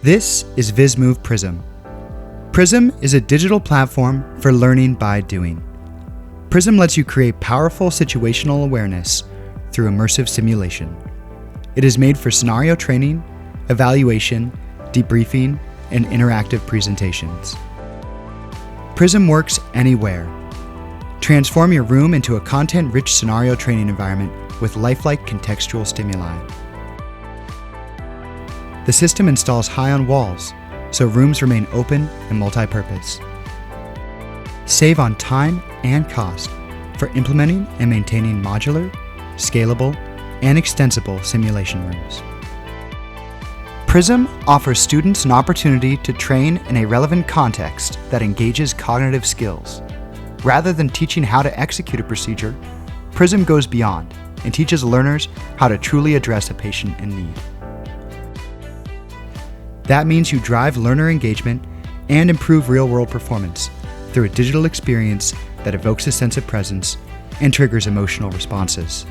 This is VizMove PRISM. PRISM is a digital platform for learning by doing. PRISM lets you create powerful situational awareness through immersive simulation. It is made for scenario training, evaluation, debriefing, and interactive presentations. PRISM works anywhere. Transform your room into a content-rich scenario training environment with lifelike contextual stimuli. The system installs high on walls, so rooms remain open and multi-purpose. Save on time and cost for implementing and maintaining modular, scalable, and extensible simulation rooms. PRISM offers students an opportunity to train in a relevant context that engages cognitive skills. Rather than teaching how to execute a procedure, PRISM goes beyond and teaches learners how to truly address a patient in need. That means you drive learner engagement and improve real-world performance through a digital experience that evokes a sense of presence and triggers emotional responses.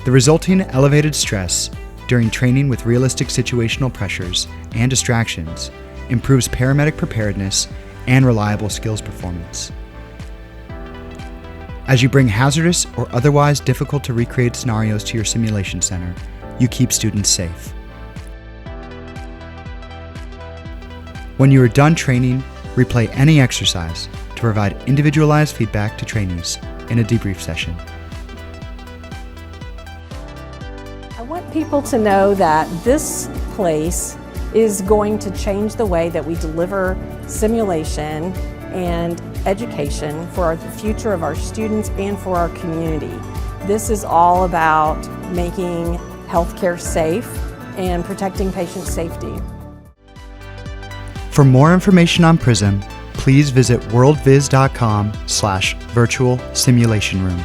The resulting elevated stress during training with realistic situational pressures and distractions improves paramedic preparedness and reliable skills performance. As you bring hazardous or otherwise difficult to recreate scenarios to your simulation center, you keep students safe. When you are done training, replay any exercise to provide individualized feedback to trainees in a debrief session. I want people to know that this place is going to change the way that we deliver simulation and education for the future of our students and for our community. This is all about making healthcare safe and protecting patient safety. For more information on PRISM, please visit worldviz.com/virtual simulation room.